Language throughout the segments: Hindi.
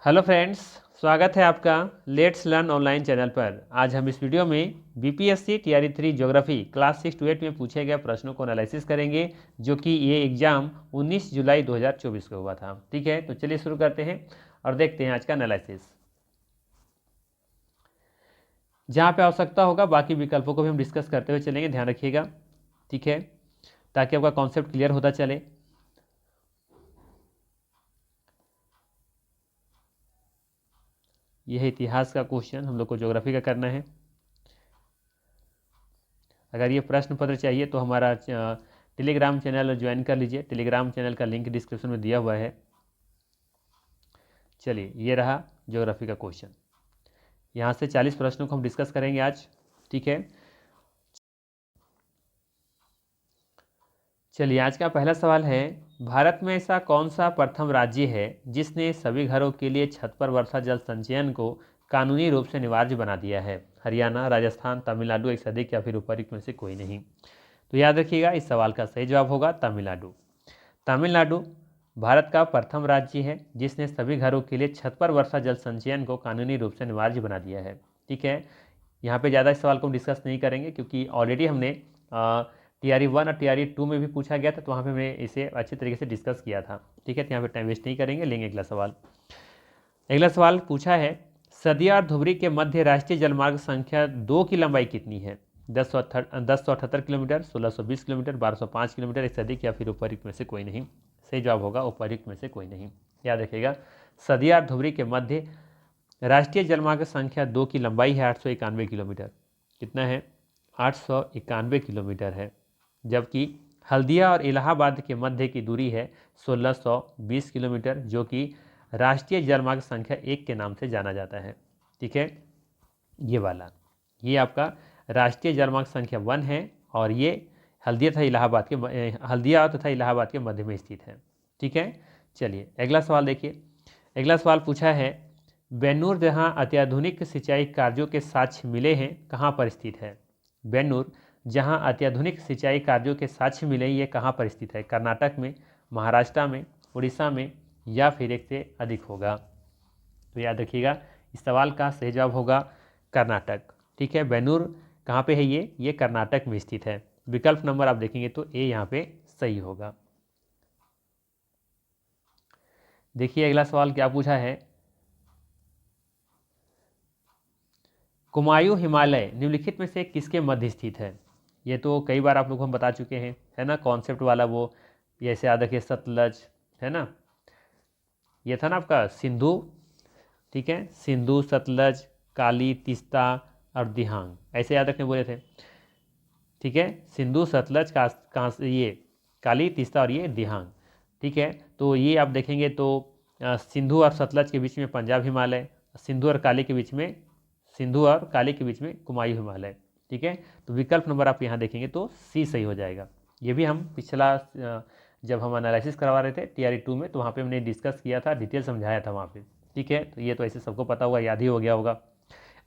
हेलो फ्रेंड्स, स्वागत है आपका लेट्स लर्न ऑनलाइन चैनल पर। आज हम इस वीडियो में BPSC TRE 3 geography class 6 to 8 में पूछे गए प्रश्नों को एनालिसिस करेंगे, जो कि ये एग्जाम 19 जुलाई 2024 को हुआ था। ठीक है, तो चलिए शुरू करते हैं और देखते हैं आज का एनालिसिस। जहाँ पे आवश्यकता होगा बाकी विकल्पों को भी हम डिस्कस करते हुए चलेंगे, ध्यान रखिएगा। ठीक है, ताकि आपका कॉन्सेप्ट क्लियर होता चले। यह इतिहास का क्वेश्चन हम लोग को ज्योग्राफी का करना है। अगर ये प्रश्न पत्र चाहिए तो हमारा टेलीग्राम चैनल ज्वाइन कर लीजिए। टेलीग्राम चैनल का लिंक डिस्क्रिप्शन में दिया हुआ है। चलिए, ये रहा ज्योग्राफी का क्वेश्चन। यहाँ से 40 प्रश्नों को हम डिस्कस करेंगे आज। ठीक है, चलिए आज का पहला सवाल है, भारत में ऐसा कौन सा प्रथम राज्य है जिसने सभी घरों के लिए छत पर वर्षा जल संचयन को कानूनी रूप से अनिवार्य बना दिया है? हरियाणा, राजस्थान, तमिलनाडु, एक से अधिक या फिर उपरोक्त में से कोई नहीं। तो याद रखिएगा, इस सवाल का सही जवाब होगा तमिलनाडु। तमिलनाडु भारत का प्रथम राज्य है जिसने सभी घरों के लिए छत पर वर्षा जल संचयन को कानूनी रूप से अनिवार्य बना दिया है। ठीक है, यहाँ पे ज़्यादा इस सवाल को हम डिस्कस नहीं करेंगे क्योंकि ऑलरेडी हमने टीआरई 1 और टीआरई 2 में भी पूछा गया था, तो वहाँ पे हमने इसे अच्छे तरीके से डिस्कस किया था। ठीक है, तो यहाँ पे टाइम वेस्ट नहीं करेंगे, लेंगे अगला सवाल। अगला सवाल पूछा है, सदिया और धुबरी के मध्य राष्ट्रीय जलमार्ग संख्या 2 की लंबाई कितनी है? 1078 किलोमीटर, 1620 किलोमीटर, 1205 किलोमीटर, एक से अधिक या फिर उपरोक्त में से कोई नहीं। सही जवाब होगा उपरोक्त में से कोई नहीं। याद रखिएगा, सदिया और धुबरी के मध्य राष्ट्रीय जलमार्ग संख्या 2 की लंबाई है 891 किलोमीटर। कितना है? 891 किलोमीटर है। जबकि हल्दिया और इलाहाबाद के मध्य की दूरी है 1620 किलोमीटर, जो कि राष्ट्रीय जलमार्ग संख्या 1 के नाम से जाना जाता है। ठीक है, ये वाला, ये आपका राष्ट्रीय जलमार्ग संख्या 1 है और ये हल्दिया तथा इलाहाबाद के मध्य में स्थित है। ठीक है, चलिए अगला सवाल देखिए। अगला सवाल पूछा है, बेन्नूर जहां अत्याधुनिक सिंचाई कार्यों के साक्ष्य मिले हैं कहां पर स्थित है? बेन्नूर जहां अत्याधुनिक सिंचाई कार्यों के साक्ष्य मिले, ये कहां पर स्थित है? कर्नाटक में, महाराष्ट्र में, उड़ीसा में या फिर एक से अधिक होगा? तो याद रखिएगा, इस सवाल का सही जवाब होगा कर्नाटक। ठीक है, बेन्नूर कहाँ पे है? ये कर्नाटक में स्थित है। विकल्प नंबर आप देखेंगे तो ए यहाँ पे सही होगा। देखिए अगला सवाल क्या पूछा है, कुमायूं हिमालय निम्नलिखित में से किसके मध्य स्थित है? ये तो कई बार आप लोग हम बता चुके हैं, है ना, कॉन्सेप्ट वाला वो। जैसे याद रखिए सतलज, है ना, ये था ना आपका सिंधु। ठीक है, सिंधु, सतलज, काली, तीस्ता और दिहांग, ऐसे याद रखने बोले थे। ठीक है, सिंधु, सतलज, कहाँ से, ये काली, तीस्ता और ये दिहांग। ठीक है, तो ये आप देखेंगे तो सिंधु और सतलज के बीच में पंजाब हिमालय, सिंधु और काली के बीच में कुमायूं हिमालय। ठीक है, तो विकल्प नंबर आप यहाँ देखेंगे तो सी सही हो जाएगा। ये भी हम पिछला जब हम एनालिसिस करवा रहे थे टीआरई 2 में, तो वहाँ पे हमने डिस्कस किया था, डिटेल समझाया था वहाँ पे। ठीक है, तो ये तो ऐसे सबको पता होगा, याद ही हो गया होगा।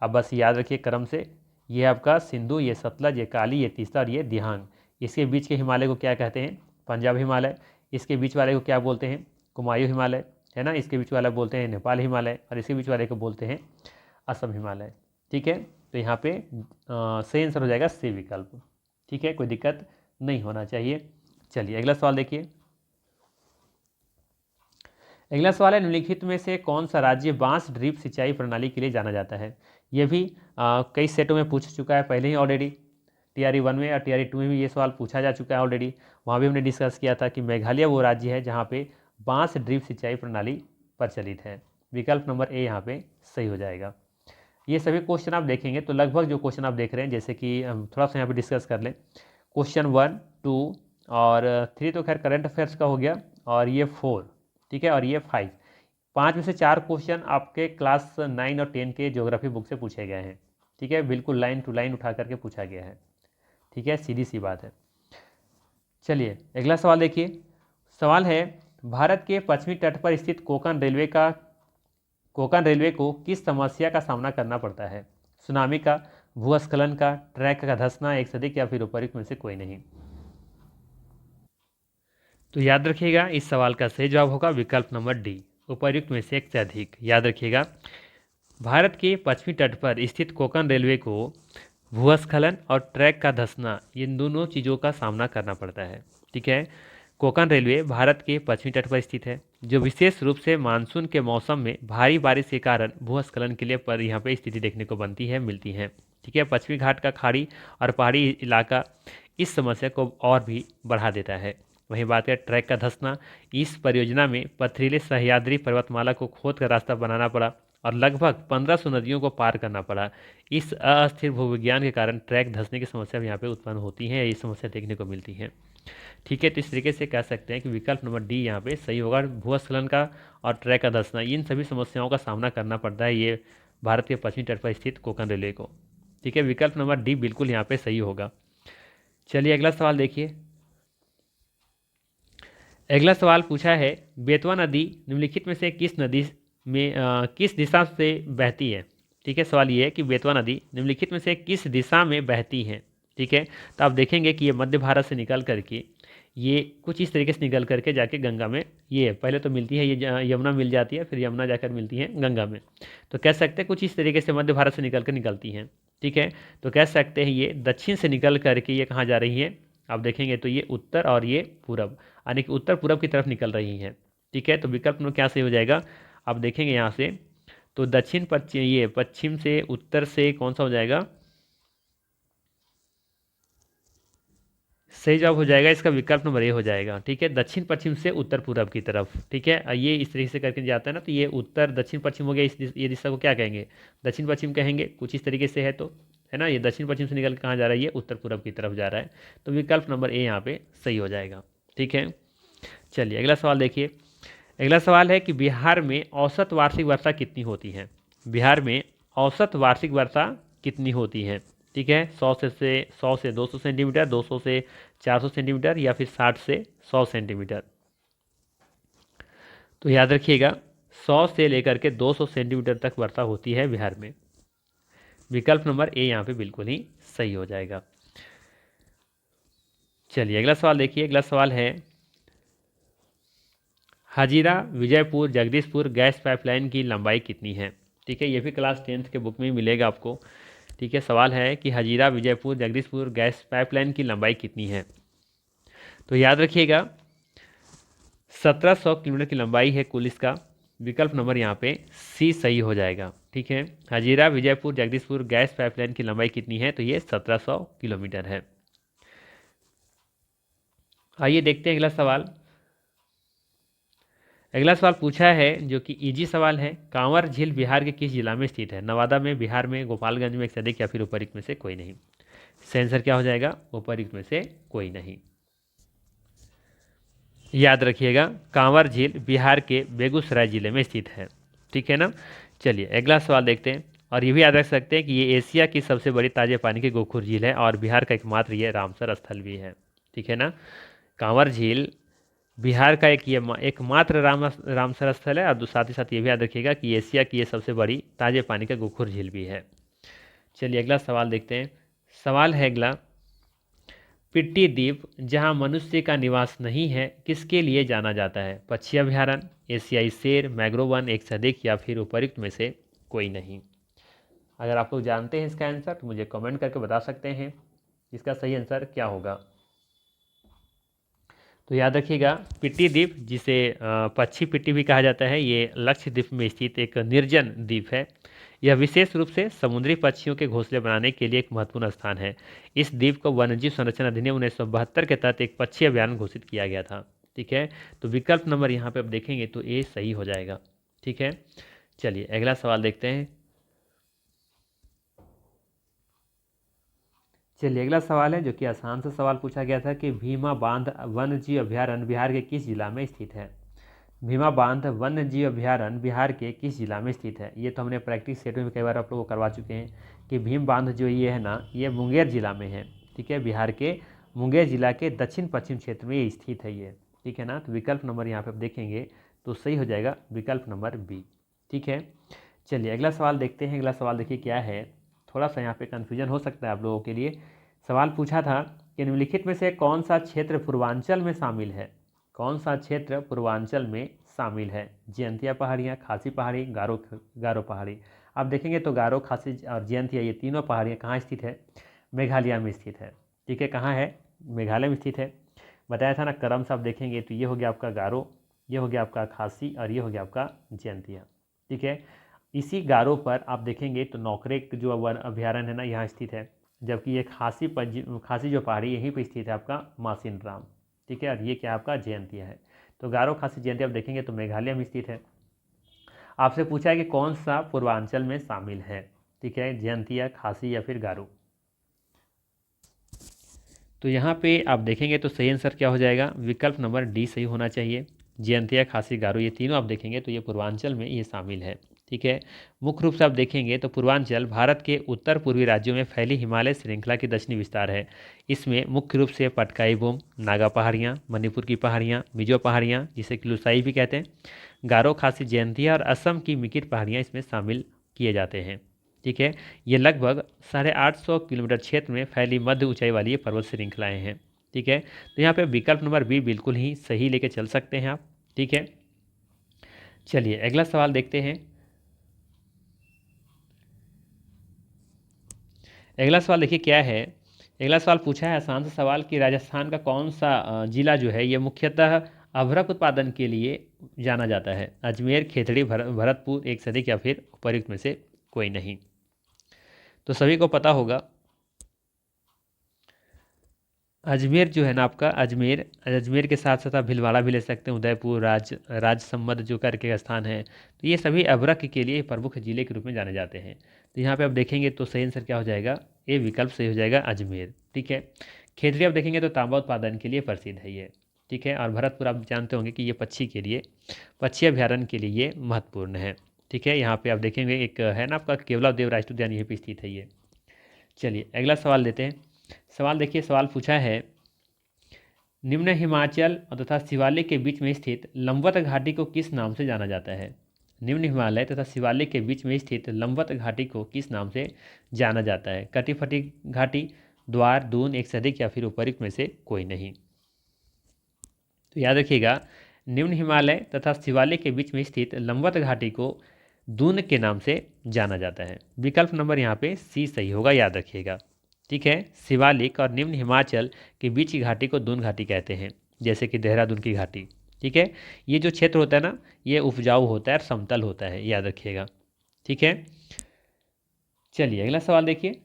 अब बस याद रखिए क्रम से, ये आपका सिंधु, ये सतलज, ये काली, ये तीस्ता और ये दिहांग। इसके बीच के हिमालय को क्या कहते हैं? पंजाब हिमालय। इसके बीच वाले को क्या बोलते हैं? कुमायूं हिमालय, है ना। इसके बीच वाला बोलते हैं नेपाल हिमालय और इसके बीच वाले को बोलते हैं असम हिमालय। ठीक है, तो यहाँ पे सही आंसर हो जाएगा सी विकल्प। ठीक है, कोई दिक्कत नहीं होना चाहिए। चलिए अगला सवाल देखिए। अगला सवाल है, निम्नलिखित में से कौन सा राज्य बांस ड्रिप सिंचाई प्रणाली के लिए जाना जाता है? ये भी कई सेटों में पूछ चुका है पहले ही ऑलरेडी। टीआरई 1 में और टीआरई 2 में भी ये सवाल पूछा जा चुका है ऑलरेडी। वहाँ भी हमने डिस्कस किया था कि मेघालय वो राज्य है जहाँ पे बांस ड्रिप सिंचाई प्रणाली प्रचलित है। विकल्प नंबर ए यहाँ पे सही हो जाएगा। ये सभी क्वेश्चन आप देखेंगे तो लगभग जो क्वेश्चन आप देख रहे हैं, जैसे कि हम थोड़ा सा यहाँ पे डिस्कस कर लें। क्वेश्चन 1, 2 और 3 तो खैर करंट अफेयर्स का हो गया, और ये 4, ठीक है, और ये 5। 5 में से 4 क्वेश्चन आपके क्लास 9 और 10 के ज्योग्राफी बुक से पूछे गए हैं। ठीक है, बिल्कुल लाइन टू लाइन उठा करके पूछा गया है। ठीक है, सीधी सी बात है। चलिए अगला सवाल देखिए। सवाल है, भारत के पश्चिमी तट पर स्थित कोंकण रेलवे को किस समस्या का सामना करना पड़ता है? सुनामी का, भूस्खलन का, ट्रैक का धंसना, एक से अधिक या फिर उपरोक्त में से कोई नहीं। तो याद रखिएगा, इस सवाल का सही जवाब होगा विकल्प नंबर डी, उपर्युक्त में से एक से अधिक। याद रखिएगा, भारत के पश्चिमी तट पर स्थित कोंकण रेलवे को भूस्खलन और ट्रैक का धंसना, इन दोनों चीज़ों का सामना करना पड़ता है। ठीक है, कोंकण रेलवे भारत के पश्चिमी तट पर स्थित है, जो विशेष रूप से मानसून के मौसम में भारी बारिश के कारण भूस्खलन के लिए पर यहाँ पे स्थिति देखने को बनती है, मिलती है। ठीक है, पश्चिमी घाट का खाड़ी और पहाड़ी इलाका इस समस्या को और भी बढ़ा देता है। वहीं बात है ट्रैक का धंसना, इस परियोजना में पथरीले सह्याद्री पर्वतमाला को खोद कर रास्ता बनाना पड़ा और लगभग 1500 नदियों को पार करना पड़ा। इस अस्थिर भूविज्ञान के कारण ट्रैक धंसने की समस्या यहाँ पे उत्पन्न होती है, ये समस्या देखने को मिलती है। ठीक है, तो इस तरीके से कह सकते हैं कि विकल्प नंबर डी यहाँ पे सही होगा। भूस्खलन का और ट्रैक का धंसना, इन सभी समस्याओं का सामना करना पड़ता है ये भारत के पश्चिमी तट पर स्थित कोंकण रेलवे को। ठीक है, विकल्प नंबर डी बिल्कुल यहाँ पे सही होगा। चलिए अगला सवाल देखिए। अगला सवाल पूछा है, बेतवा नदी निम्नलिखित में से किस नदी में किस दिशा से बहती है। ठीक है, सवाल ये है कि बेतवा नदी निम्नलिखित में से किस दिशा में बहती है। ठीक है, तो आप देखेंगे कि ये मध्य भारत से निकल करके ये कुछ इस तरीके से निकल करके जाके गंगा में, ये पहले तो मिलती है, ये यमुना मिल जाती है, फिर यमुना जाकर मिलती है गंगा में। तो कह सकते हैं कुछ इस तरीके से मध्य भारत से निकल कर निकलती हैं। ठीक है, तो कह सकते हैं ये दक्षिण से निकल करके ये कहाँ जा रही है, आप देखेंगे तो ये उत्तर और ये पूरब, यानी कि उत्तर पूरब की तरफ निकल रही हैं। ठीक है, तो विकल्प में क्या सही हो जाएगा, आप देखेंगे यहाँ से तो दक्षिण पश्चिम, ये पश्चिम से उत्तर से कौन सा हो जाएगा, सही जवाब हो जाएगा इसका विकल्प नंबर ए हो जाएगा। ठीक है, दक्षिण पश्चिम से उत्तर पूरब की तरफ। ठीक है, ये इस तरीके से करके जाता है ना, तो ये उत्तर दक्षिण पश्चिम हो गया, ये दिशा को क्या कहेंगे, दक्षिण पश्चिम कहेंगे, कुछ इस तरीके से है तो, है ना। ये दक्षिण पश्चिम से निकल के कहाँ जा रहा है, ये उत्तर पूरब की तरफ जा रहा है, तो विकल्प नंबर ए यहाँ पे सही हो जाएगा। ठीक है, चलिए अगला सवाल देखिए। अगला सवाल है कि बिहार में औसत वार्षिक वर्षा कितनी होती है। बिहार में औसत वार्षिक वर्षा कितनी होती है। ठीक है, 100 से 200 सेंटीमीटर, 200 से 400 सेंटीमीटर, या फिर 60 से 100 सेंटीमीटर। तो याद रखिएगा 100 से लेकर के 200 सेंटीमीटर तक वर्षा होती है बिहार में। विकल्प नंबर ए यहाँ पे बिल्कुल ही सही हो जाएगा। चलिए अगला सवाल देखिए। अगला सवाल है, हजीरा विजयपुर जगदीशपुर गैस पाइपलाइन की लंबाई कितनी है। ठीक है, ये भी क्लास 10th के बुक में ही मिलेगा आपको। ठीक है, सवाल है कि हजीरा विजयपुर जगदीशपुर गैस पाइपलाइन की लंबाई कितनी है। तो याद रखिएगा 1700 किलोमीटर की लंबाई है कुल इसका। विकल्प नंबर यहाँ पे सी सही हो जाएगा। ठीक है, हजीरा विजयपुर जगदीशपुर गैस पाइपलाइन की लंबाई कितनी है, तो ये 1700 किलोमीटर है। आइए देखते हैं अगला सवाल। अगला सवाल पूछा है जो कि इजी सवाल है, कांवर झील बिहार के किस जिला में स्थित है। नवादा में, बिहार में, गोपालगंज में, एक से अधिक, या फिर उपर्युक्त में से कोई नहीं। इसका आंसर क्या हो जाएगा, उपर्युक्त में से कोई नहीं। याद रखिएगा कांवर झील बिहार के बेगूसराय जिले में स्थित है। ठीक है ना। चलिए अगला सवाल देखते हैं, और ये भी याद रख सकते हैं कि ये एशिया की सबसे बड़ी ताजे पानी की गोखुर झील है और बिहार का एकमात्र ये रामसर स्थल भी है। ठीक है ना, कांवर झील बिहार का एकमात्र रामसर स्थल है, और साथ ही साथ ये भी याद रखिएगा कि एशिया की ये सबसे बड़ी ताजे पानी का गोखुर झील भी है। चलिए अगला सवाल देखते हैं। सवाल है अगला, पिट्टी द्वीप जहां मनुष्य का निवास नहीं है किसके लिए जाना जाता है। पक्षी अभ्यारण्य, एशियाई शेर, मैंग्रोव वन, एक से अधिक, या फिर उपर्युक्त में से कोई नहीं। अगर आप लोग जानते हैं इसका आंसर तो मुझे कमेंट करके बता सकते हैं इसका सही आंसर क्या होगा। तो याद रखिएगा पिट्टी द्वीप, जिसे पक्षी पिट्टी भी कहा जाता है, ये लक्षद्वीप में स्थित एक निर्जन द्वीप है। यह विशेष रूप से समुद्री पक्षियों के घोंसले बनाने के लिए एक महत्वपूर्ण स्थान है। इस द्वीप को वन्यजीव संरक्षण अधिनियम 1972 के तहत एक पक्षी अभ्यारण्य घोषित किया गया था। ठीक है, तो विकल्प नंबर यहाँ पे आप देखेंगे तो ए सही हो जाएगा। ठीक है, चलिए अगला सवाल देखते हैं। चलिए अगला सवाल है जो कि आसान सा सवाल पूछा गया था कि भीमा बांध वन्यजीव अभ्यारण्य बिहार के किस जिला में स्थित है। भीमा बांध वन्यजीव अभ्यारण्य बिहार के किस जिला में स्थित है। ये तो हमने प्रैक्टिस सेट में कई बार आप लोगों को करवा चुके हैं कि भीम बांध जो ये है ना, ये मुंगेर जिला में है। ठीक है, बिहार के मुंगेर जिला के दक्षिण पश्चिम क्षेत्र में ये स्थित है ये। ठीक है ना, तो विकल्प नंबर यहाँ पे आप देखेंगे तो सही हो जाएगा विकल्प नंबर बी। ठीक है, चलिए अगला सवाल देखते हैं। अगला सवाल देखिए क्या है, थोड़ा सा यहाँ पे कन्फ्यूजन हो सकता है आप लोगों के लिए। सवाल पूछा था कि निम्नलिखित में से कौन सा क्षेत्र पूर्वांचल में शामिल है। कौन सा क्षेत्र पूर्वांचल में शामिल है। जयंतिया पहाड़ियाँ, खासी पहाड़ी, गारो पहाड़ी। आप देखेंगे तो गारो, खासी और जयंतिया ये तीनों पहाड़ियाँ कहाँ स्थित है? मेघालय में स्थित है। ठीक है, कहाँ है? मेघालय में स्थित है। बताया था ना, क्रम से आप देखेंगे तो ये हो गया आपका गारो, ये हो गया आपका खासी और ये हो गया आपका जयंतिया। ठीक है, इसी गारो पर आप देखेंगे तो नौकरेक जो वन अभ्यारण्य है ना, यहाँ स्थित है। जबकि ये खासी जो पहाड़ी यहीं पे स्थित है आपका मासिन राम। ठीक है, और ये क्या आपका जयंतिया है। तो गारो, खासी, जयंतिया आप देखेंगे तो मेघालय में स्थित है। आपसे पूछा है कि कौन सा पूर्वांचल में शामिल है। ठीक है, जयंतिया, खासी या फिर गारो। तो यहाँ पे आप देखेंगे तो सही आंसर क्या हो जाएगा? विकल्प नंबर डी सही होना चाहिए। जयंतिया, खासी, गारो ये तीनों आप देखेंगे तो ये पूर्वांचल में ये शामिल है। ठीक है, मुख्य रूप से आप देखेंगे तो पूर्वांचल भारत के उत्तर पूर्वी राज्यों में फैली हिमालय श्रृंखला की दक्षिणी विस्तार है। इसमें मुख्य रूप से पटकाई बोम, नागा पहाड़ियाँ, मणिपुर की पहाड़ियाँ, मिजो पहाड़ियाँ जिसे कि लुसाई भी कहते हैं, गारो, खासी, जयंतिया और असम की मिकिर पहाड़ियाँ इसमें शामिल किए जाते हैं। ठीक है, ये लगभग 850 किलोमीटर क्षेत्र में फैली मध्य ऊंचाई वाली ये पर्वत श्रृंखलाएं हैं। ठीक है, तो यहाँ पे विकल्प नंबर बी बिल्कुल ही सही लेके चल सकते हैं आप। ठीक है, चलिए अगला सवाल देखते हैं। अगला सवाल देखिए क्या है। अगला सवाल पूछा है आसान सा सवाल कि राजस्थान का कौन सा जिला जो है ये मुख्यतः अभ्रक उत्पादन के लिए जाना जाता है? अजमेर, खेतड़ी, भरतपुर, एक से अधिक या फिर उपयुक्त में से कोई नहीं। तो सभी को पता होगा अजमेर जो है ना आपका, अजमेर के साथ साथ आप भीलवाड़ा भी ले सकते हैं, उदयपुर, राजसमंद जो करके का स्थान है। तो ये सभी अभ्रक के लिए प्रमुख जिले के रूप में जाने जाते हैं। तो यहाँ पे आप देखेंगे तो सही आंसर क्या हो जाएगा? ए विकल्प सही हो जाएगा, अजमेर। ठीक है, खेतड़ी आप देखेंगे तो तांबा उत्पादन के लिए प्रसिद्ध है ये। ठीक है, और भरतपुर आप जानते होंगे कि ये पक्षी अभ्यारण्य के लिए ये महत्वपूर्ण है। ठीक है, यहाँ पे आप देखेंगे एक है ना आपका केवलादेव देव राष्ट्रीय उद्यान यहीं पर स्थित है ये। चलिए अगला सवाल लेते हैं। सवाल देखिए, सवाल पूछा है निम्न हिमाचल तथा शिवालिक के बीच में स्थित लंबवत घाटी को किस नाम से जाना जाता है? निम्न हिमालय तथा शिवालिक के बीच में स्थित लंबवत घाटी को किस नाम से जाना जाता है? कटिफटी घाटी, द्वार, दून, एक से अधिक या फिर उपयुक्त में से कोई नहीं। तो याद रखिएगा, निम्न हिमालय तथा शिवालिक के बीच में स्थित लंबवत घाटी को दून के नाम से जाना जाता है। विकल्प नंबर यहाँ पे सी सही होगा, याद रखिएगा। ठीक है, शिवालिक और निम्न हिमाचल के बीच की घाटी को दून घाटी कहते हैं, जैसे कि देहरादून की घाटी। ठीक है, ये जो क्षेत्र होता है ना, ये उपजाऊ होता है और समतल होता है, याद रखिएगा। ठीक है, चलिए अगला सवाल देखिए।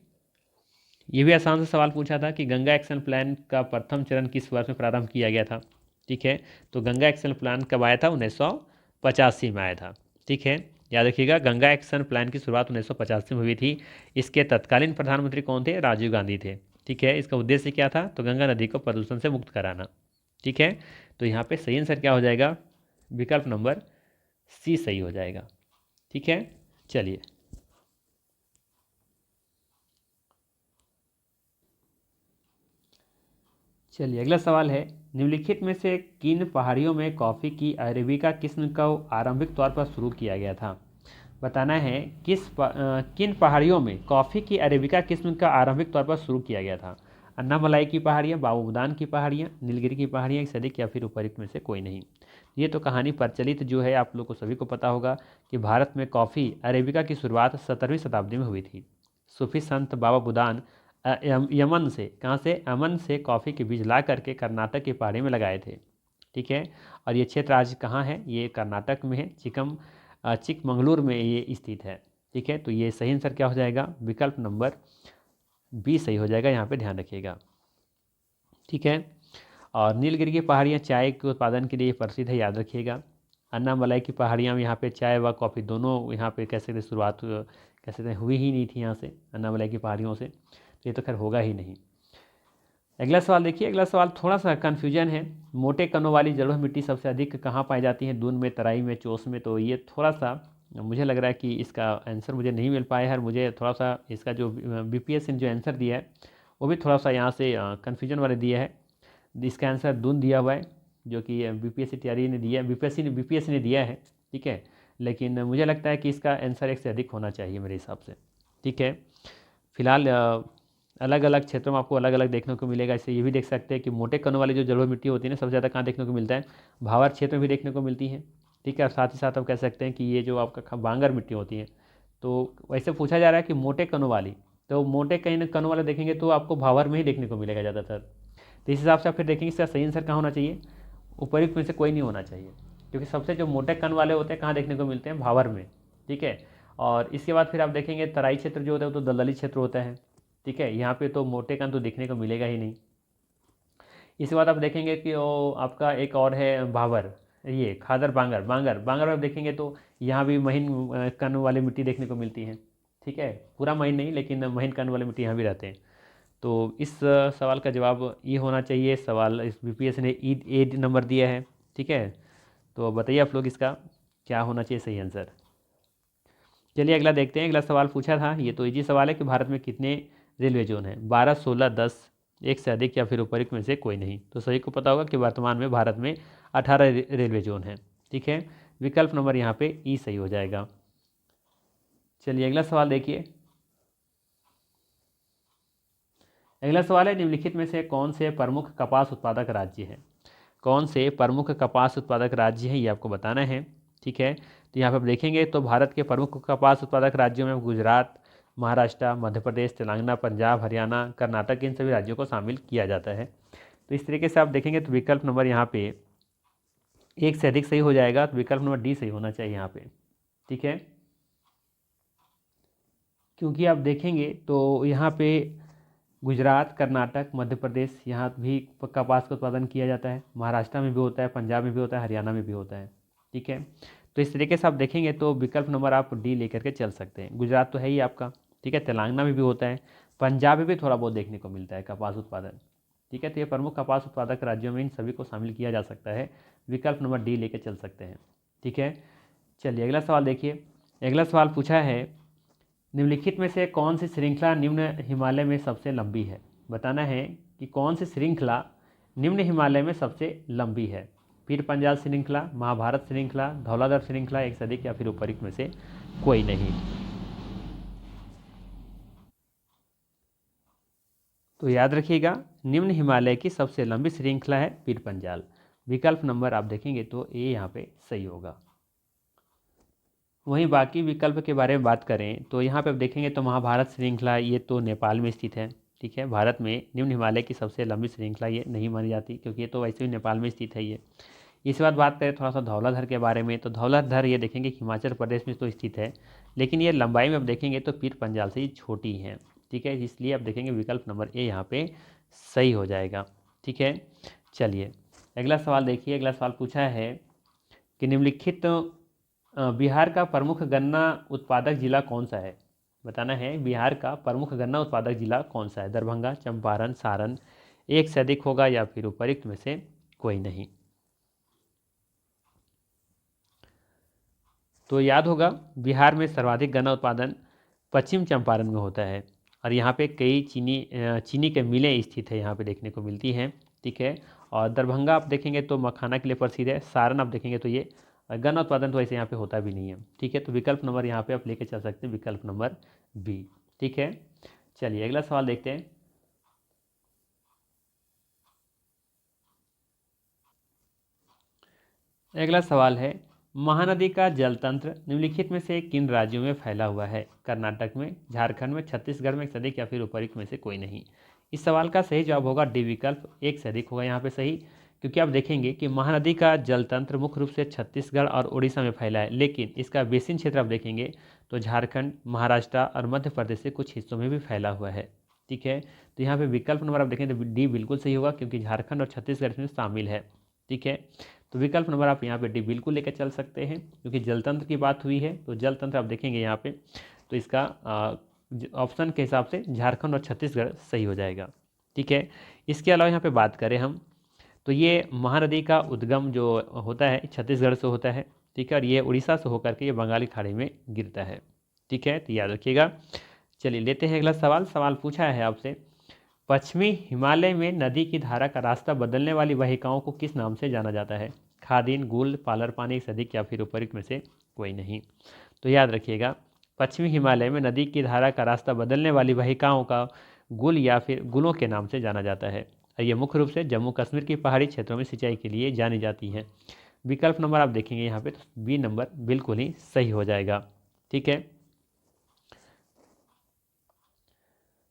ये भी आसान सा सवाल पूछा था कि गंगा एक्शन प्लान का प्रथम चरण किस वर्ष में प्रारंभ किया गया था? ठीक है, तो गंगा एक्शन प्लान कब आया था? 1985 में आया था। ठीक है, याद रखिएगा, गंगा एक्शन प्लान की शुरुआत 1985 में हुई थी। इसके तत्कालीन प्रधानमंत्री कौन थे? राजीव गांधी थे। ठीक है, इसका उद्देश्य क्या था? तो गंगा नदी को प्रदूषण से मुक्त कराना। ठीक है, तो यहाँ पे सही आंसर क्या हो जाएगा? विकल्प नंबर सी सही हो जाएगा। ठीक है, चलिए अगला सवाल है, निम्नलिखित में से किन पहाड़ियों में कॉफ़ी की अरेबिका किस्म को आरंभिक तौर पर शुरू किया गया था? बताना है किन पहाड़ियों में कॉफ़ी की अरेबिका किस्म का आरंभिक तौर पर शुरू किया गया था? अन्नामलाई की पहाड़ियाँ, बाबूबुदान की पहाड़ियाँ, नीलगिरी की पहाड़ियाँ, एक से अधिक या फिर उपयुक्त में से कोई नहीं। ये तो कहानी प्रचलित जो है, आप लोग को सभी को पता होगा कि भारत में कॉफ़ी अरेबिका की शुरुआत 17वीं शताब्दी में हुई थी। सूफी संत बाबा बुदान यमन से, कहाँ से? अमन से कॉफ़ी के बीज ला करके कर्नाटक की पहाड़ी में लगाए थे। ठीक है, और ये क्षेत्र आज कहाँ है? ये कर्नाटक में है, चिकमंगलूर में ये स्थित है। ठीक है, तो ये सही आंसर क्या हो जाएगा? विकल्प नंबर बी सही हो जाएगा, यहाँ पे ध्यान रखिएगा। ठीक है, और नीलगिरी की पहाड़ियाँ चाय के उत्पादन के लिए प्रसिद्ध है, याद रखिएगा। अन्नामलाई की पहाड़ियाँ में यहाँ पे चाय व कॉफ़ी दोनों यहाँ पे कह सकते शुरुआत कह सकते हैं हुई ही नहीं थी यहाँ से, अन्नामलाई की पहाड़ियों से। तो ये तो खैर होगा ही नहीं। अगला सवाल देखिए, अगला सवाल थोड़ा सा कन्फ्यूजन है। मोटे कणों वाली जलोढ़ मिट्टी सबसे अधिक कहाँ पाई जाती है? दून में, तराई में, चोस में? तो ये थोड़ा सा मुझे लग रहा है कि इसका आंसर मुझे नहीं मिल पाया है। मुझे थोड़ा सा इसका जो बीपीएससी ने जो आंसर दिया है वो भी थोड़ा सा यहाँ से कन्फ्यूजन वाले दिया है। इसका आंसर दून दिया हुआ है, जो कि बीपीएससी तैयारी ने दिया, बीपीएससी ने दिया है। ठीक है, लेकिन मुझे लगता है कि इसका आंसर एक से अधिक होना चाहिए मेरे हिसाब से। ठीक है, फिलहाल अलग अलग क्षेत्रों में आपको अलग अलग देखने को मिलेगा। इससे ये भी देख सकते हैं कि मोटे कणों वाली जो जलोढ़ मिट्टी होती है ना, सबसे ज़्यादा कहाँ देखने को मिलता है? भावर क्षेत्र में भी देखने को मिलती है, ठीक है। और साथ ही साथ आप कह सकते हैं कि ये जो आपका बांगर मिट्टी होती है, तो वैसे पूछा जा रहा है कि मोटे कणों वाली, तो मोटे कहीं कणों वाले देखेंगे तो आपको भावर में ही देखने को मिलेगा ज़्यादातर। तो इस हिसाब से आप फिर देखेंगे इसका सही आंसर कहाँ होना चाहिए, उपयुक्त में से कोई नहीं होना चाहिए, क्योंकि सबसे जो मोटे कण वाले होते हैं कहाँ देखने को मिलते हैं, भावर में। ठीक है। और इसके बाद फिर आप देखेंगे तराई क्षेत्र जो होता है वो तो दलदली क्षेत्र होता है। ठीक है, यहाँ पे तो मोटे कण तो दिखने को मिलेगा ही नहीं। इसके बाद आप देखेंगे कि वो आपका एक और है भावर, ये खादर बांगर, बांगर में आप देखेंगे तो यहाँ भी महीन कण वाली मिट्टी देखने को मिलती है। ठीक है, पूरा महीन नहीं लेकिन महीन कण वाली मिट्टी यहाँ भी रहते हैं। तो इस सवाल का जवाब ये होना चाहिए। सवाल इस बीपीएससी ने ए नंबर दिया है। ठीक है, तो बताइए आप लोग इसका क्या होना चाहिए सही आंसर। चलिए अगला देखते हैं। अगला सवाल पूछा था, ये तो इजी सवाल है कि भारत में कितने रेलवे जोन हैं, 12, 16, 10, एक से अधिक या फिर उपयुक्त में से कोई नहीं। तो सभी को पता होगा कि वर्तमान में भारत में 18 रेलवे जोन हैं। ठीक है, विकल्प नंबर यहाँ पे ई सही हो जाएगा। चलिए अगला सवाल देखिए। अगला सवाल है, निम्नलिखित में से कौन से प्रमुख कपास उत्पादक राज्य हैं। कौन से प्रमुख कपास उत्पादक राज्य हैं ये आपको बताना है। ठीक है, तो यहाँ पर आप देखेंगे तो भारत के प्रमुख कपास उत्पादक राज्यों में गुजरात, महाराष्ट्र, मध्य प्रदेश, तेलंगाना, पंजाब, हरियाणा, कर्नाटक, इन सभी राज्यों को शामिल किया जाता है। तो इस तरीके से आप देखेंगे तो विकल्प नंबर यहाँ पे एक से अधिक सही हो जाएगा, तो विकल्प नंबर डी सही होना चाहिए यहाँ पे। ठीक है, क्योंकि आप देखेंगे तो यहाँ पे गुजरात, कर्नाटक, मध्य प्रदेश, यहाँ भी कपास का उत्पादन किया जाता है। महाराष्ट्र में भी होता है, पंजाब में भी होता है, हरियाणा में भी होता है। ठीक है, तो इस तरीके से आप देखेंगे तो विकल्प नंबर आप डी लेकर के चल सकते हैं। गुजरात तो है ही आपका। ठीक है, तेलंगाना में भी होता है, पंजाब में भी थोड़ा बहुत देखने को मिलता है कपास उत्पादन। ठीक है, तो ये प्रमुख कपास उत्पादक राज्यों में इन सभी को शामिल किया जा सकता है। विकल्प नंबर डी लेकर चल सकते हैं। ठीक है, चलिए अगला सवाल देखिए। अगला सवाल पूछा है, निम्नलिखित में से कौन सी श्रृंखला निम्न हिमालय में सबसे लंबी है। बताना है कि कौन सी श्रृंखला निम्न हिमालय में सबसे लंबी है। पीर पंजाल श्रृंखला, महाभारत श्रृंखला, धौलाधर श्रृंखला, एक से अधिक या फिर उपयुक्त में से कोई नहीं। तो याद रखिएगा, निम्न हिमालय की सबसे लंबी श्रृंखला है पीर पंजाल। विकल्प नंबर आप देखेंगे तो ए यहाँ पे सही होगा। वहीं बाकी विकल्प के बारे में बात करें तो यहाँ पे आप देखेंगे तो महाभारत श्रृंखला ये तो नेपाल में स्थित है। ठीक है, भारत में निम्न हिमालय की सबसे लंबी श्रृंखला ये नहीं मानी जाती, क्योंकि ये तो वैसे भी नेपाल में स्थित है ये। इस बात करें थोड़ा सा धौलाधर के बारे में, तो धौलाधर ये देखेंगे हिमाचल प्रदेश में तो स्थित है, लेकिन ये लंबाई में आप देखेंगे तो पीर पंजाल से ही छोटी है। ठीक है, इसलिए आप देखेंगे विकल्प नंबर ए यहाँ पे सही हो जाएगा। ठीक है, चलिए अगला सवाल देखिए। अगला सवाल पूछा है कि निम्नलिखित बिहार का प्रमुख गन्ना उत्पादक जिला कौन सा है। बताना है बिहार का प्रमुख गन्ना उत्पादक जिला कौन सा है। दरभंगा, चंपारण, सारण, एक से अधिक होगा या फिर उपयुक्त में से कोई नहीं। तो याद होगा बिहार में सर्वाधिक गन्ना उत्पादन पश्चिम चंपारण में होता है, और यहाँ पे कई चीनी के मिलें स्थित है, यहाँ पे देखने को मिलती हैं। ठीक है, और दरभंगा आप देखेंगे तो मखाना के लिए प्रसिद्ध है। सारण आप देखेंगे तो ये गन्ना उत्पादन तो ऐसे यहाँ पे होता भी नहीं है। ठीक है, तो विकल्प नंबर यहाँ पे आप लेके चल सकते हैं, विकल्प नंबर बी। ठीक है, चलिए अगला सवाल देखते हैं। अगला सवाल है, महानदी का जल तंत्र निम्नलिखित में से किन राज्यों में फैला हुआ है। कर्नाटक में, झारखंड में, छत्तीसगढ़ में, एक से अधिक या फिर उपयुक्त में से कोई नहीं। इस सवाल का सही जवाब होगा डी विकल्प, एक से अधिक होगा यहाँ पे सही, क्योंकि आप देखेंगे कि महानदी का जल तंत्र मुख्य रूप से छत्तीसगढ़ और उड़ीसा में फैला है, लेकिन इसका बेसिन क्षेत्र आप देखेंगे तो झारखंड, महाराष्ट्र और मध्य प्रदेश के कुछ हिस्सों में भी फैला हुआ है। ठीक है, तो यहाँ पे विकल्प नंबर आप देखें तो डी बिल्कुल सही होगा, क्योंकि झारखंड और छत्तीसगढ़ इसमें शामिल है। ठीक है, तो विकल्प नंबर आप यहाँ पे डी बिल्कुल लेकर चल सकते हैं, क्योंकि जल तंत्र की बात हुई है तो जल तंत्र आप देखेंगे यहाँ पे तो इसका ऑप्शन के हिसाब से झारखंड और छत्तीसगढ़ सही हो जाएगा। ठीक है, इसके अलावा यहाँ पे बात करें हम तो ये महानदी का उद्गम जो होता है छत्तीसगढ़ से होता है। ठीक है, और ये उड़ीसा से होकर के ये बंगाली खाड़ी में गिरता है। ठीक है, तो याद रखिएगा। चलिए लेते हैं अगला सवाल। सवाल पूछा है आपसे, पश्चिमी हिमालय में नदी की धारा का रास्ता बदलने वाली वाहिकाओं को किस नाम से जाना जाता है। खादीन, गुल, पालर पानी, सदिक या फिर उपयुक्त में से कोई नहीं। तो याद रखिएगा, पश्चिमी हिमालय में नदी की धारा का रास्ता बदलने वाली वाहिकाओं का गुल या फिर गुलों के नाम से जाना जाता है। ये मुख्य रूप से जम्मू कश्मीर की पहाड़ी क्षेत्रों में सिंचाई के लिए जानी जाती हैं। विकल्प नंबर आप देखेंगे यहाँ पे तो बी नंबर बिल्कुल ही सही हो जाएगा। ठीक है,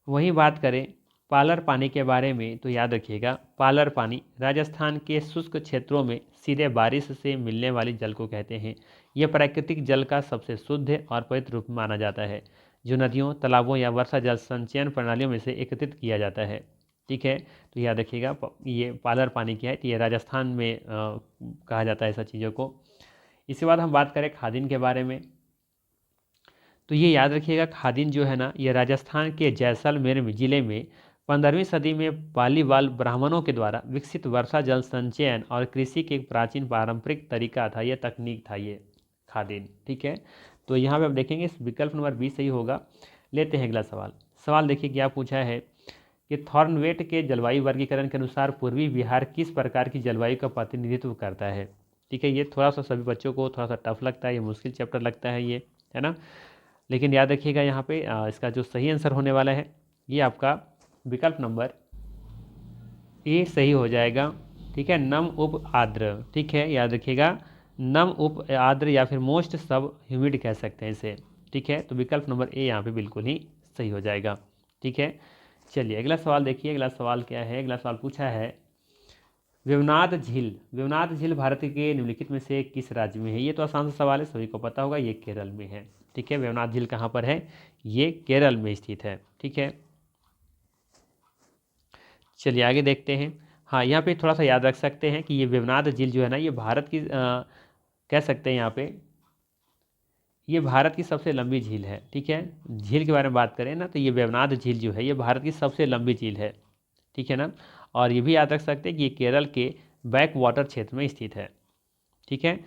वहीं बात करें पालर पानी के बारे में तो याद रखिएगा पालर पानी राजस्थान के शुष्क क्षेत्रों में सीधे बारिश से मिलने वाली जल को कहते हैं। यह प्राकृतिक जल का सबसे शुद्ध और पवित्र रूप माना जाता है जो नदियों, तालाबों या वर्षा जल संचयन प्रणालियों में से एकत्रित किया जाता है। ठीक है, तो याद रखिएगा ये पालर पानी क्या है, तो ये राजस्थान में कहा जाता है ऐसा चीज़ों को। इसके बाद हम बात करें खादिन के बारे में तो ये याद रखिएगा खादिन जो है ना ये राजस्थान के जैसलमेर जिले में 15वीं सदी में पालीवाल ब्राह्मणों के द्वारा विकसित वर्षा जल संचयन और कृषि के एक प्राचीन पारंपरिक तरीका था, ये तकनीक था ये खादिन। ठीक है, तो यहाँ पे आप देखेंगे इस विकल्प नंबर 20 सही होगा। लेते हैं अगला सवाल। सवाल देखिए क्या पूछा है कि थॉर्नवेट के जलवायु वर्गीकरण के अनुसार पूर्वी बिहार किस प्रकार की जलवायु का प्रतिनिधित्व करता है। ठीक है, ये थोड़ा सा सभी बच्चों को थोड़ा सा टफ लगता है, ये मुश्किल चैप्टर लगता है ये, है ना। लेकिन याद रखिएगा यहाँ पे इसका जो सही आंसर होने वाला है ये आपका विकल्प नंबर ए सही हो जाएगा। ठीक है, नम उप आर्द्र। ठीक है, याद रखिएगा नम उप आर्द्र या फिर मोस्ट सब ह्यूमिड कह सकते हैं इसे। ठीक है, तो विकल्प नंबर ए यहाँ पे बिल्कुल ही सही हो जाएगा। ठीक है, चलिए अगला सवाल देखिए। अगला सवाल क्या है, अगला सवाल पूछा है वेवनाथ झील। वेवनाथ झील भारत के निम्नलिखित में से किस राज्य में है। ये तो आसान सा सवाल है, सभी को पता होगा, ये केरल में है। ठीक है, वेवनाथ झील कहाँ पर है, ये केरल में स्थित है। ठीक है, चलिए आगे देखते हैं। हाँ, यहाँ पे थोड़ा सा याद रख सकते हैं कि ये वेवनाथ झील जो है ना ये भारत की कह सकते हैं यहाँ पे ये भारत की सबसे लंबी झील है। ठीक है, झील के बारे में बात करें ना तो ये वेवनाथ झील जो है ये भारत की सबसे लंबी झील है। ठीक है ना, और ये भी याद रख सकते हैं कि ये केरल के बैक वाटर क्षेत्र में स्थित है। ठीक है,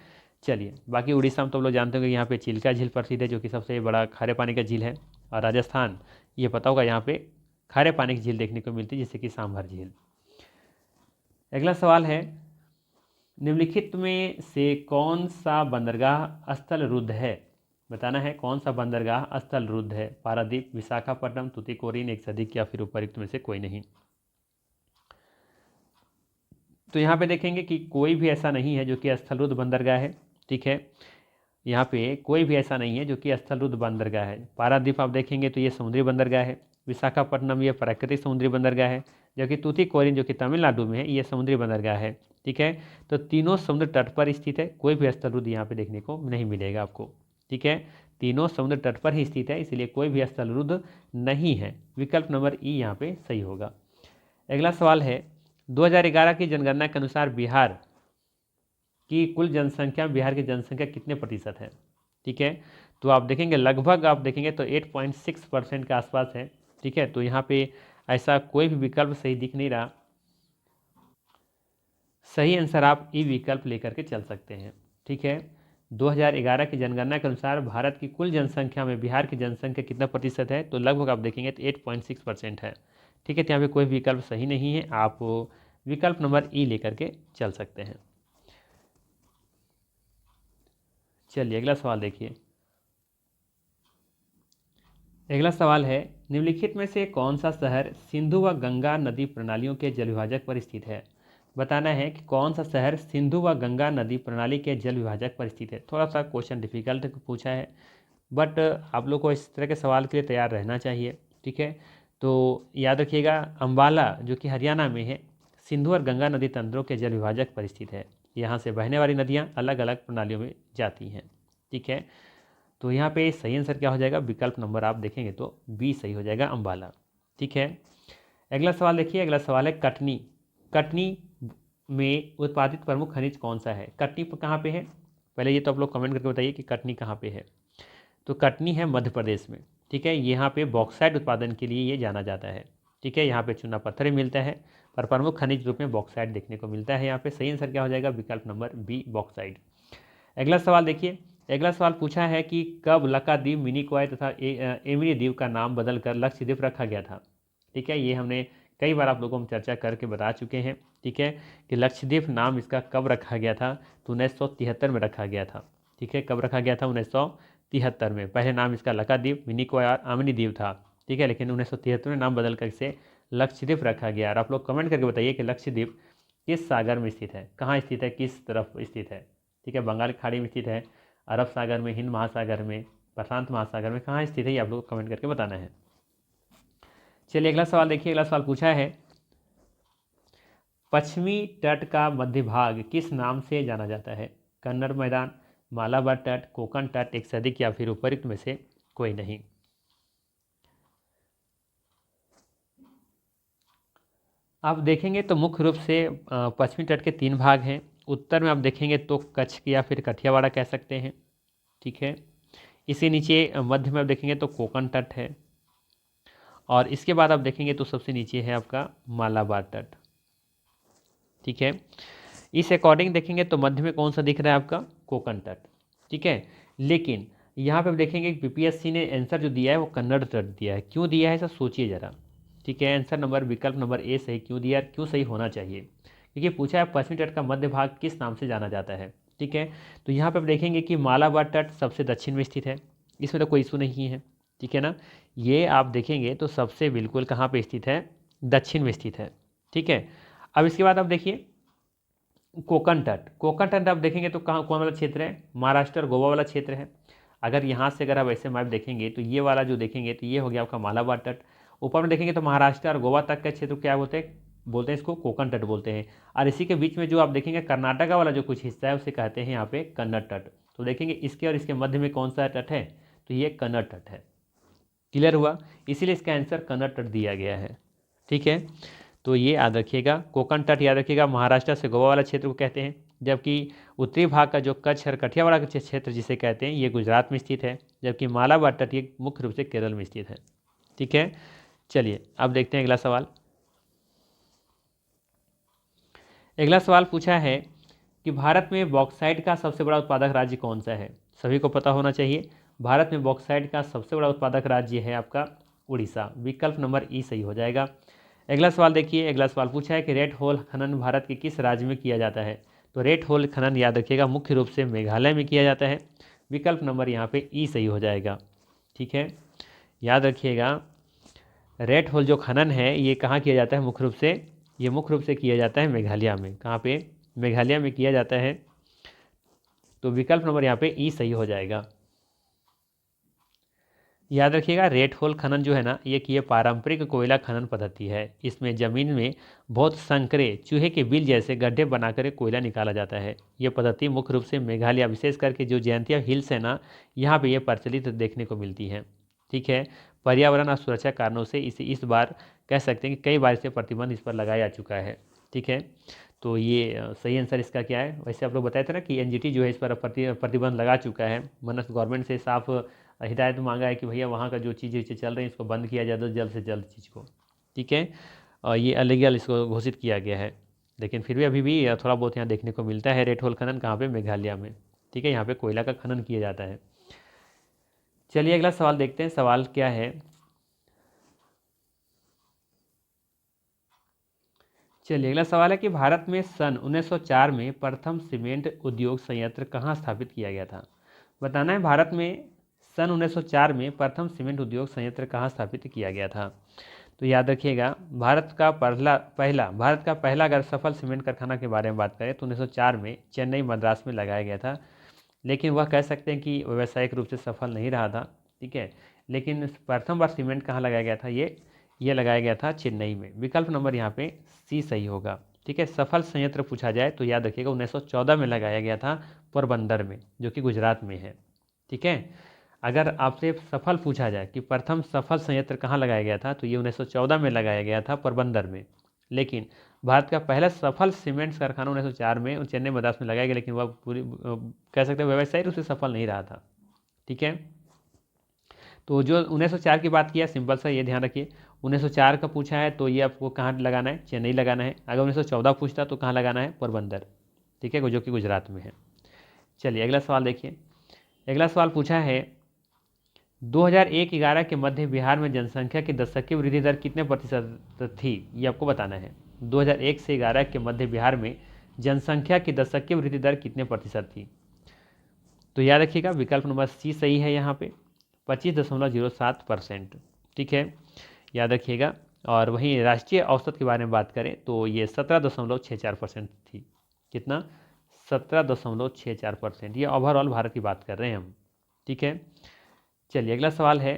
चलिए बाकी उड़ीसा में तो लोग जानते होंगे यहाँ पे चिल्का झील प्रसिद्ध है जो कि सबसे बड़ा खारे पानी का झील है। और राजस्थान ये पता होगा यहाँ पे खारे पानी की झील देखने को मिलती है जैसे कि सांभर झील। अगला सवाल है निम्नलिखित में से कौन सा बंदरगाह स्थल रुद्ध है। बताना है कौन सा बंदरगाह स्थल रुद्ध है। पारादीप, विशाखापट्टनम, तूतीकोरिन, एक से अधिक या फिर उपयुक्त में से कोई नहीं। तो यहाँ पे देखेंगे कि कोई भी ऐसा नहीं है जो कि स्थलरुद्ध बंदरगाह है। ठीक है, यहाँ पे कोई भी ऐसा नहीं है जो कि स्थलरुद्ध बंदरगाह है। पारादीप आप देखेंगे तो ये समुद्री बंदरगाह है। विशाखापट्टनम ये प्राकृतिक समुद्री बंदरगाह है, जबकि तूतीकोरिन जो कि तमिलनाडु में है ये समुद्री बंदरगाह है। ठीक है, तो तीनों समुद्र तट पर स्थित है, कोई भी स्थलरुद्ध यहाँ पे देखने को नहीं मिलेगा आपको। ठीक है, तीनों समुद्र तट पर ही स्थित है, इसलिए कोई भी स्थलरुद्ध नहीं है। विकल्प नंबर ई यहाँ पे सही होगा। अगला सवाल है 2011 की जनगणना के अनुसार बिहार की कुल जनसंख्या बिहार की जनसंख्या कितने प्रतिशत है। ठीक है, तो आप देखेंगे लगभग आप देखेंगे तो 8.6% के आसपास है। ठीक है, तो यहाँ पे ऐसा कोई भी विकल्प सही दिख नहीं रहा। सही आंसर आप ई विकल्प लेकर के चल सकते हैं। ठीक है, 2011 की जनगणना के अनुसार भारत की कुल जनसंख्या में बिहार की जनसंख्या कितना प्रतिशत है, तो लगभग आप देखेंगे तो 8.6% है। ठीक है, तो यहाँ पे कोई विकल्प सही नहीं है, आप विकल्प नंबर ई लेकर के चल सकते हैं। चलिए अगला सवाल देखिए। अगला सवाल है निम्नलिखित में से कौन सा शहर सिंधु व गंगा नदी प्रणालियों के जल विभाजक पर स्थित है। बताना है कि कौन सा शहर सिंधु व गंगा नदी प्रणाली के जल विभाजक पर स्थित है। थोड़ा सा क्वेश्चन डिफिकल्ट पूछा है, बट आप लोग को इस तरह के सवाल के लिए तैयार रहना चाहिए। ठीक है, तो याद रखिएगा अम्बाला जो कि हरियाणा में है सिंधु और गंगा नदी तंत्रों के जल विभाजक पर स्थित है। यहाँ से बहने वाली नदियाँ अलग अलग प्रणालियों में जाती हैं। ठीक है, तो यहाँ पे सही आंसर क्या हो जाएगा, विकल्प नंबर आप देखेंगे तो बी सही हो जाएगा, अम्बाला। ठीक है, अगला सवाल देखिए। अगला सवाल है कटनी। कटनी में उत्पादित प्रमुख खनिज कौन सा है। कटनी कहाँ पे है, पहले ये तो आप लोग कमेंट करके बताइए कि कटनी कहाँ पे है। तो कटनी है मध्य प्रदेश में। ठीक है, यहाँ पे बॉक्साइट उत्पादन के लिए ये जाना जाता है। ठीक है, यहाँ पे चूना पत्थर ही मिलता है पर प्रमुख खनिज रूप में बॉक्साइट देखने को मिलता है यहाँ पे। सही आंसर क्या हो जाएगा, विकल्प नंबर बी बॉक्साइट। अगला सवाल देखिए। अगला सवाल पूछा है कि कब लक्षद्वीप, मिनिकॉय तथा एमिनी द्वीप का नाम बदलकर लक्षद्वीप रखा गया था। ठीक है, ये हमने कई बार आप लोगों को हम चर्चा करके बता चुके हैं। ठीक है, कि लक्षद्वीप नाम इसका कब रखा गया था, तो 1973 में रखा गया था। ठीक है, कब रखा गया था, 1973 में। पहले नाम इसका लक्षद्वीप, मिनिकॉय और एमिनी द्वीप था। ठीक है, लेकिन 1973 में नाम बदल कर इसे लक्षद्वीप रखा गया। और आप लोग कमेंट करके बताइए कि लक्षद्वीप किस सागर में स्थित है? कहाँ स्थित है, किस तरफ स्थित है? ठीक है, बंगाल की खाड़ी में स्थित है, अरब सागर में, हिंद महासागर में, प्रशांत महासागर में, कहाँ स्थित है ये आप लोग कमेंट करके बताना है। चलिए अगला सवाल देखिए, अगला सवाल पूछा है पश्चिमी तट का मध्य भाग किस नाम से जाना जाता है? कन्नड़ मैदान, मालाबार तट, कोंकण तट, एक से अधिक या फिर उपयुक्त में से कोई नहीं। आप देखेंगे तो मुख्य रूप से पश्चिमी तट के 3 भाग हैं। उत्तर में आप देखेंगे तो कच्छ या फिर कठियावाड़ा कह सकते हैं। ठीक है, इसी नीचे मध्य में आप देखेंगे तो कोंकण तट है, और इसके बाद आप देखेंगे तो सबसे नीचे है आपका मालाबार तट। ठीक है, इस अकॉर्डिंग देखेंगे तो मध्य में कौन सा दिख रहा है आपका? कोंकण तट। ठीक है, लेकिन यहाँ पे आप देखेंगे कि बीपीएससी ने आंसर जो दिया है वो कन्नड़ तट दिया है। क्यों दिया है ऐसा सोचिए ज़रा। ठीक है, आंसर नंबर विकल्प नंबर ए सही क्यों दिया, क्यों सही होना चाहिए? क्योंकि पूछा है पश्चिमी तट का मध्य भाग किस नाम से जाना जाता है। ठीक है, तो यहाँ पे आप देखेंगे कि मालाबार तट सबसे दक्षिण में स्थित है, इसमें तो कोई इशू नहीं है। ठीक है ना, ये आप देखेंगे तो सबसे बिल्कुल कहाँ पे स्थित है? दक्षिण में स्थित है। ठीक है, अब इसके बाद आप देखिए कोंकण तट। कोंकण तट आप देखेंगे तो कहाँ, कौन वाला क्षेत्र है? महाराष्ट्र और गोवा वाला क्षेत्र है। अगर यहाँ से अगर आप ऐसे मैप देखेंगे तो ये वाला जो देखेंगे तो ये हो गया आपका मालाबार तट। ऊपर में देखेंगे तो महाराष्ट्र और गोवा तक का क्षेत्र क्या बोलते हैं इसको कोंकण तट बोलते हैं। और इसी के बीच में जो आप देखेंगे कर्नाटका वाला जो कुछ हिस्सा है उसे कहते हैं यहाँ पे कन्नड़ तट। तो देखेंगे इसके और इसके मध्य में कौन सा तट है? तो ये कन्नड़ तट है। क्लियर हुआ? इसीलिए इसका आंसर कन्नड़ तट दिया गया है। ठीक है, तो ये याद रखिएगा, कोंकण तट याद रखिएगा, महाराष्ट्र से गोवा वाला क्षेत्र को कहते हैं, जबकि उत्तरी भाग का जो कच्छ और कठियावाड़ा का क्षेत्र जिसे कहते हैं ये गुजरात में स्थित है, जबकि मालाबार तट ये मुख्य रूप से केरल में स्थित है। ठीक है, चलिए अब देखते हैं अगला सवाल। अगला सवाल पूछा है कि भारत में बॉक्साइट का सबसे बड़ा उत्पादक राज्य कौन सा है? सभी को पता होना चाहिए, भारत में बॉक्साइट का सबसे बड़ा उत्पादक राज्य है आपका उड़ीसा। विकल्प नंबर ई सही हो जाएगा। अगला सवाल देखिए, अगला सवाल पूछा है कि रेड होल खनन भारत के किस राज्य में किया जाता है? तो रेड होल खनन याद रखिएगा मुख्य रूप से मेघालय में किया जाता है। विकल्प नंबर यहाँ पे ई सही हो जाएगा। ठीक है, याद रखिएगा रेड होल जो खनन है ये कहाँ किया जाता है? मुख्य रूप से ये मुख्य रूप से किया जाता है मेघालय में। कहाँ पे? मेघालय में किया जाता है। तो विकल्प नंबर यहाँ पे ई सही हो जाएगा। याद रखिएगा रेड होल खनन जो है ना ये पारंपरिक कोयला खनन पद्धति है। इसमें ज़मीन में बहुत संकरे चूहे के बिल जैसे गड्ढे बनाकर कोयला निकाला जाता है। ये पद्धति मुख्य रूप से मेघालय विशेष करके जो जयंतिया हिल्स है ना यहाँ पे ये प्रचलित देखने को मिलती है। ठीक है, पर्यावरण और सुरक्षा कारणों से इसे इस बार कह सकते हैं कि कई बार से प्रतिबंध इस पर लगाया जा चुका है। ठीक है, तो ये सही आंसर इसका क्या है? वैसे आप लोग बताए थे ना कि एनजीटी जो है इस पर प्रतिबंध लगा चुका है। मतलब गवर्नमेंट से साफ हिदायत मांगा है कि भैया वहाँ का जो चीज़ें चल रही हैं इसको बंद किया जाए जल्द से जल्द चीज़ को। ठीक है, और ये अलीगल इसको घोषित किया गया है, लेकिन फिर भी अभी भी थोड़ा बहुत यहाँ देखने को मिलता है रेड होल खनन। कहाँ पे? मेघालय में। ठीक है, यहाँ पे कोयला का खनन किया जाता है। चलिए अगला सवाल देखते हैं, सवाल क्या है। चलिए अगला सवाल है कि भारत में सन 1904 में प्रथम सीमेंट उद्योग संयंत्र कहाँ स्थापित किया गया था? बताना है भारत में सन 1904 में प्रथम सीमेंट उद्योग संयंत्र कहाँ स्थापित किया गया था? तो याद रखिएगा भारत का पहला अगर सफल सीमेंट कारखाना के बारे में बात करें तो 1904 में चेन्नई मद्रास में लगाया गया था, लेकिन वह कह सकते हैं कि व्यावसायिक रूप से सफल नहीं रहा था। ठीक है, लेकिन प्रथम बार सीमेंट कहाँ लगाया गया था? ये लगाया गया था चेन्नई में। विकल्प नंबर यहाँ पे सी सही होगा। ठीक है, सफल संयंत्र पूछा जाए तो याद रखिएगा 1914 में लगाया गया था पोरबंदर में, जो कि गुजरात में है। ठीक है, अगर आपसे सफल पूछा जाए कि प्रथम सफल संयंत्र कहाँ लगाया गया था तो ये 1914 में लगाया गया था पोरबंदर में। लेकिन भारत का पहला सफल सीमेंट कारखाना 1904 में चेन्नई मद्रास में लगाया गया, लेकिन वह पूरी कह सकते हैं व्यवसायिक रूप से सफल नहीं रहा था। ठीक है, तो जो 1904 की बात किया सिंपल सा ये ध्यान रखिए, 1904 का पूछा है तो ये आपको कहाँ लगाना है? चेन्नई लगाना है। अगर 1914 पूछता तो कहाँ लगाना है? पोरबंदर। ठीक है, जो कि गुजरात में है। चलिए अगला सवाल देखिए, अगला सवाल पूछा है 2001-11 के मध्य बिहार में जनसंख्या की दशकीय वृद्धि दर कितने प्रतिशत थी? ये आपको बताना है। 2001 से 11 के मध्य बिहार में जनसंख्या की दशकीय वृद्धि दर कितने प्रतिशत थी? तो याद रखिएगा विकल्प नंबर सी सही है यहाँ पे 25.07%। ठीक है, याद रखिएगा और वहीं राष्ट्रीय औसत के बारे में बात करें तो ये 17.64% थी। कितना? 17.64%। ये ओवरऑल भारत की बात कर रहे हैं हम। ठीक है, चलिए अगला सवाल है,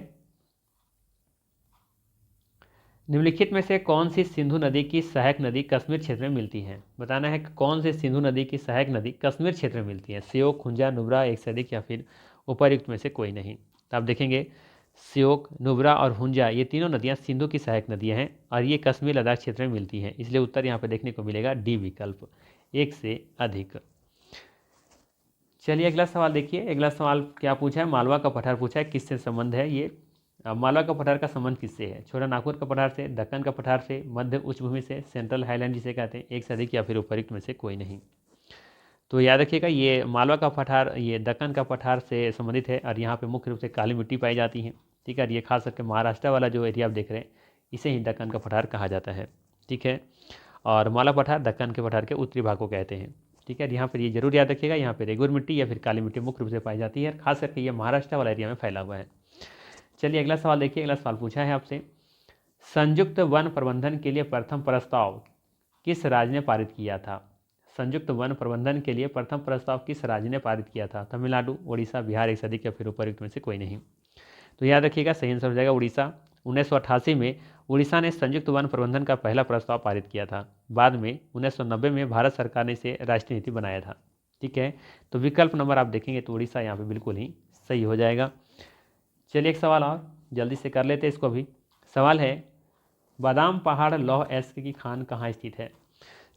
निम्नलिखित में से कौन सी सिंधु नदी की सहायक नदी कश्मीर क्षेत्र में मिलती है? बताना है कि कौन सी सिंधु नदी की सहायक नदी कश्मीर क्षेत्र में मिलती है। श्योक, खुंजा, नुब्रा, एक से अधिक या फिर उपर्युक्त में से कोई नहीं। तो आप देखेंगे श्योक, नुब्रा और हुंजा ये तीनों नदियां सिंधु की सहायक नदियां हैं और ये कश्मीर लद्दाख क्षेत्र में मिलती हैं, इसलिए उत्तर यहाँ पे देखने को मिलेगा डी विकल्प, एक से अधिक। चलिए अगला सवाल देखिए, अगला सवाल क्या पूछा है, मालवा का पठार पूछा है, किससे संबंध है ये? मालवा का पठार का संबंध किससे है? छोटा नागपुर का पठार से, दक्कन का पठार से, मध्य उच्च भूमि से, सेंट्रल हाईलैंड जिसे कहते हैं, एक से अधिक या फिर उपर्युक्त में से कोई नहीं। तो याद रखिएगा ये मालवा का पठार ये दक्कन का पठार से संबंधित है और यहाँ पे मुख्य रूप से काली मिट्टी पाई जाती है। ठीक है, और ये खास करके महाराष्ट्र वाला जो एरिया आप देख रहे हैं इसे ही दक्कन का पठार कहा जाता है। ठीक है, और मालवा पठार दक्कन के पठार के उत्तरी भाग को कहते हैं। ठीक है, यहाँ पर ये जरूर याद रखिएगा, यहाँ पे रेगुर मिट्टी या फिर काली मिट्टी मुख्य रूप से पाई जाती है, खास करके ये महाराष्ट्र वाला एरिया में फैला हुआ है। चलिए अगला सवाल देखिए, अगला सवाल पूछा है आपसे, संयुक्त वन प्रबंधन के लिए प्रथम प्रस्ताव किस राज्य ने पारित किया था? संयुक्त वन प्रबंधन के लिए प्रथम प्रस्ताव किस राज्य ने पारित किया था? तमिलनाडु, उड़ीसा, बिहार, एक से अधिक या फिर उपर्युक्त में से कोई नहीं। तो याद रखिएगा सही आंसर हो जाएगा उड़ीसा। 1988 में उड़ीसा ने संयुक्त वन प्रबंधन का पहला प्रस्ताव पारित किया था। बाद में 1990 में भारत सरकार ने इसे राष्ट्रीय नीति बनाया था। ठीक है, तो विकल्प नंबर आप देखेंगे तो उड़ीसा यहाँ पे बिल्कुल ही सही हो जाएगा। चलिए एक सवाल और जल्दी से कर लेते हैं इसको भी। सवाल है, बादाम पहाड़ लौह अयस्क की खान कहाँ स्थित है?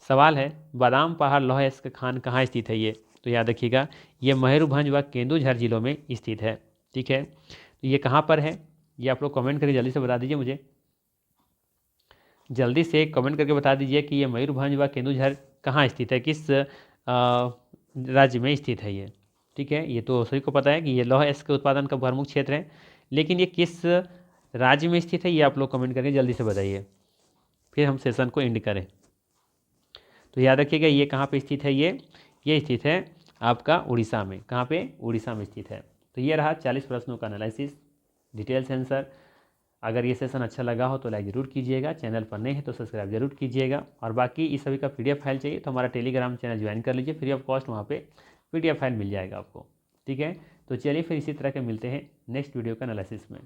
सवाल है, बादाम पहाड़ लौह अयस्क खान कहाँ स्थित है ये? तो याद रखिएगा ये मयूरभंज व केंदुझर जिलों में स्थित है। ठीक है, तो ये कहाँ पर है ये आप लोग कमेंट करके जल्दी से बता दीजिए मुझे, जल्दी से कमेंट करके बता दीजिए कि ये मयूरभंज व केंदुझर कहाँ स्थित है, किस राज्य में स्थित है ये। ठीक है, ये तो सभी को पता है कि ये लौह अयस्क के उत्पादन का प्रमुख क्षेत्र है, लेकिन ये किस राज्य में स्थित है ये आप लोग कमेंट करके जल्दी से बताइए, फिर हम सेशन को एंड करें। तो याद रखिएगा ये कहाँ पे स्थित है, ये स्थित है आपका उड़ीसा में। कहाँ पे? उड़ीसा में स्थित है। तो ये रहा 40 प्रश्नों का एनालिसिस, डिटेल्स आंसर। अगर ये सेशन अच्छा लगा हो तो लाइक ज़रूर कीजिएगा, चैनल पर नए हैं तो सब्सक्राइब जरूर कीजिएगा, और बाकी इस सभी का PDF फाइल चाहिए तो हमारा टेलीग्राम चैनल ज्वाइन कर लीजिए, फ्री ऑफ कॉस्ट वहाँ पे PDF फाइल मिल जाएगा आपको। ठीक है, तो चलिए फिर इसी तरह के मिलते हैं नेक्स्ट वीडियो का एनालिसिस में।